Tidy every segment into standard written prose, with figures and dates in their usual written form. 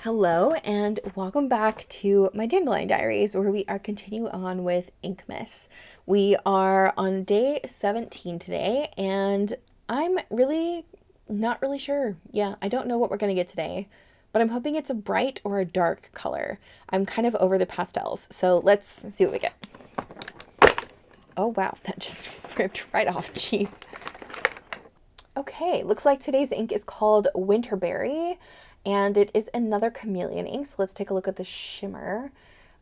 Hello and welcome back to my Dandelion Diaries, where we are continuing on with Inkmas. We are on day 17 today, and I'm really not really sure. Yeah, I don't know what we're going to get today, but I'm hoping it's a bright or a dark color. I'm kind of over the pastels, so let's see what we get. Oh wow, that just ripped right off. Jeez. Okay, looks like today's ink is called Winterberry, and it is another chameleon ink. So let's take a look at the shimmer.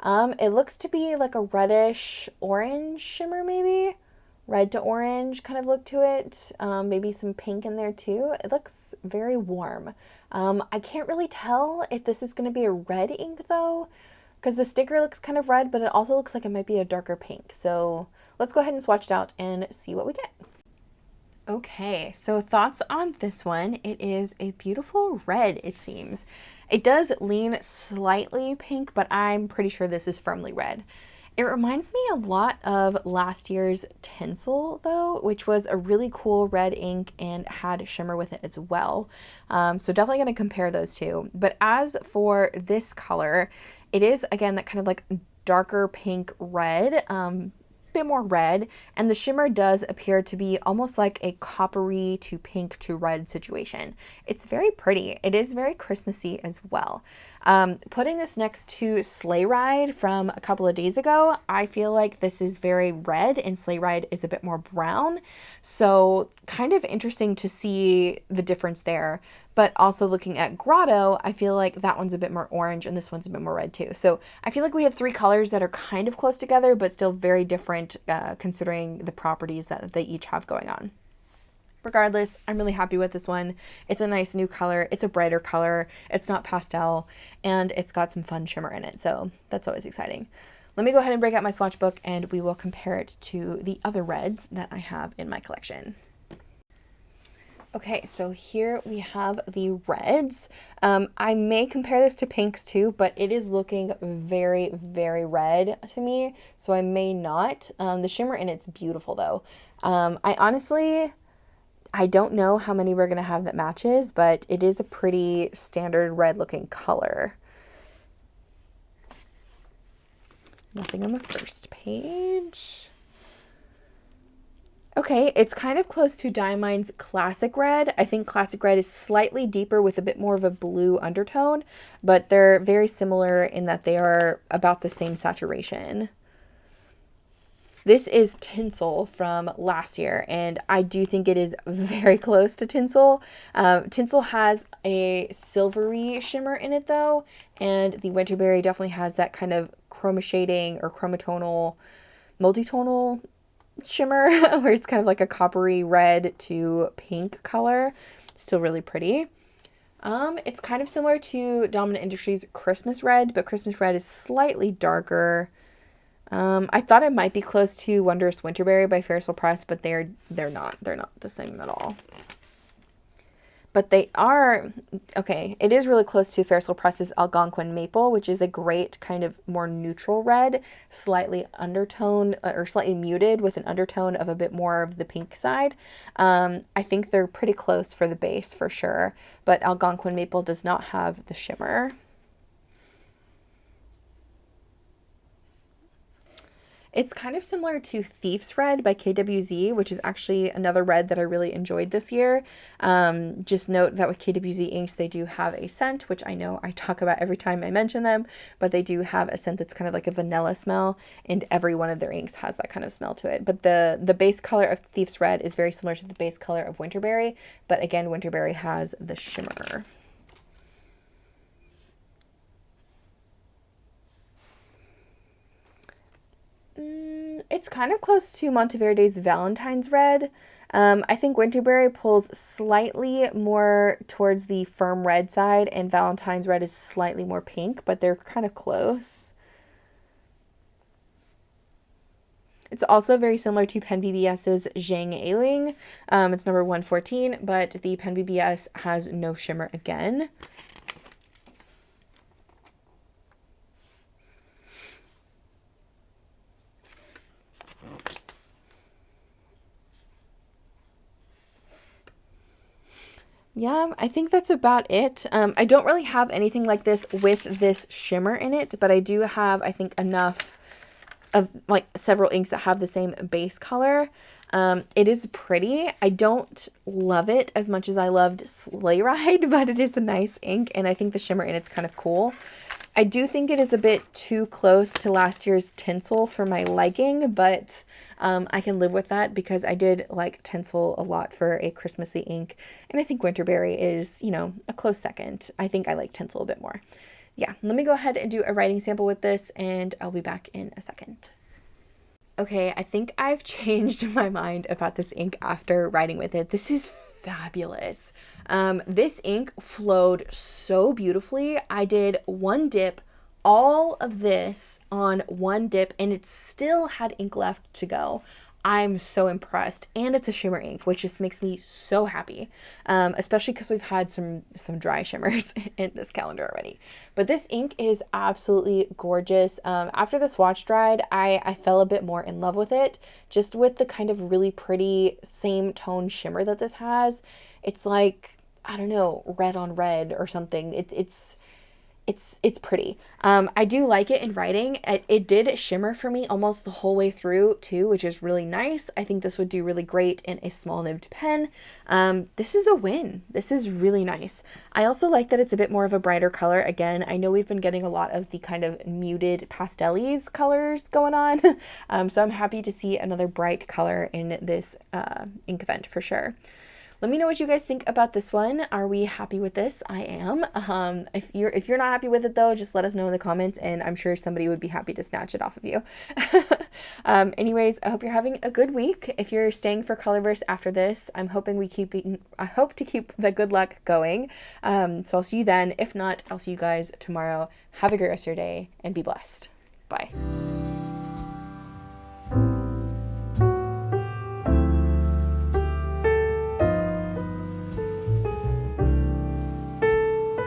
It looks to be like a reddish orange shimmer, maybe red to orange kind of look to it. Maybe some pink in there too. It looks very warm. I can't really tell if this is going to be a red ink though, because the sticker looks kind of red, but it also looks like it might be a darker pink. So let's go ahead and swatch it out and see what we get. Okay, so thoughts on this one. It is a beautiful red, it seems. It does lean slightly pink, but I'm pretty sure this is firmly red. It reminds me a lot of last year's Tinsel, though, which was a really cool red ink and had shimmer with it as well. So definitely going to compare those two. But as for this color, it is, again, that kind of like darker pink red, bit more red, and the shimmer does appear to be almost like a coppery to pink to red situation. It's very pretty. It is very Christmassy as well. Putting this next to Sleigh Ride from a couple of days ago, I feel like this is very red and Sleigh Ride is a bit more brown. So kind of interesting to see the difference there. But also looking at Grotto, I feel like that one's a bit more orange and this one's a bit more red too. So I feel like we have three colors that are kind of close together, but still very different considering the properties that they each have going on. Regardless, I'm really happy with this one. It's a nice new color. It's a brighter color. It's not pastel, and it's got some fun shimmer in it. So that's always exciting. Let me go ahead and break out my swatch book and we will compare it to the other reds that I have in my collection. Okay, so here we have the reds. I may compare this to pinks too, but it is looking very, very red to me, so I may not. The shimmer in it's beautiful though. I don't know how many we're going to have that matches, but it is a pretty standard red looking color. Nothing on the first page. Okay, it's kind of close to Diamine's Classic Red. I think Classic Red is slightly deeper with a bit more of a blue undertone, but they're very similar in that they are about the same saturation. This is Tinsel from last year, and I do think it is very close to Tinsel. Tinsel has a silvery shimmer in it though, and the Winterberry definitely has that kind of chroma shading or chromatonal, multitonal shimmer where it's kind of like a coppery red to pink color. Still really pretty. It's kind of similar to Dominant Industries Christmas Red, but Christmas Red is slightly darker. I thought it might be close to Wondrous Winterberry by Faircell Press, but they're not the same at all. But they are, okay, it is really close to Faircell Press's Algonquin Maple, which is a great kind of more neutral red, slightly undertone or slightly muted with an undertone of a bit more of the pink side. I think they're pretty close for the base for sure, but Algonquin Maple does not have the shimmer. It's kind of similar to Thief's Red by KWZ, which is actually another red that I really enjoyed this year. Just note that with KWZ inks, they do have a scent, which I know I talk about every time I mention them, but they do have a scent that's kind of like a vanilla smell, and every one of their inks has that kind of smell to it. But the base color of Thief's Red is very similar to the base color of Winterberry, but again, Winterberry has the shimmer. It's kind of close to Monteverde's Valentine's Red. I think Winterberry pulls slightly more towards the firm red side, and Valentine's Red is slightly more pink, but they're kind of close. It's also very similar to Pen BBS's Zhang Ailing. It's number 114, but the Pen BBS has no shimmer again. yeah, I think that's about it. I don't really have anything like this with this shimmer in it, but I do have, I think, enough of like several inks that have the same base color. It is pretty. I don't love it as much as I loved Sleigh Ride, but it is a nice ink, and I think the shimmer in it's kind of cool. I do think it is a bit too close to last year's Tinsel for my liking, but I can live with that because I did like Tinsel a lot for a Christmassy ink, and I think Winterberry is, you know, a close second. I think I like Tinsel a bit more. Yeah, let me go ahead and do a writing sample with this, and I'll be back in a second. Okay, I think I've changed my mind about this ink after writing with it. This is fabulous. This ink flowed so beautifully. I did one dip, all of this on one dip, and it still had ink left to go. I'm so impressed, and it's a shimmer ink, which just makes me so happy, especially because we've had some dry shimmers in this calendar already. But this ink is absolutely gorgeous. After the swatch dried, I fell a bit more in love with it, just with the kind of really pretty same tone shimmer that this has. It's like, I don't know, red on red or something. It's pretty. I do like it in writing. It did shimmer for me almost the whole way through too, which is really nice. I think this would do really great in a small nibbed pen. This is a win. This is really nice. I also like that it's a bit more of a brighter color. Again, I know we've been getting a lot of the kind of muted pastel-y colors going on. So I'm happy to see another bright color in this Inkvent for sure. Let me know what you guys think about this one. Are we happy with this? I am. If you're not happy with it though, just let us know in the comments, and I'm sure somebody would be happy to snatch it off of you. Anyways, I hope you're having a good week. If you're staying for Colorverse after this, I hope to keep the good luck going. So I'll see you then. If not, I'll see you guys tomorrow. Have a great rest of your day and be blessed. Bye.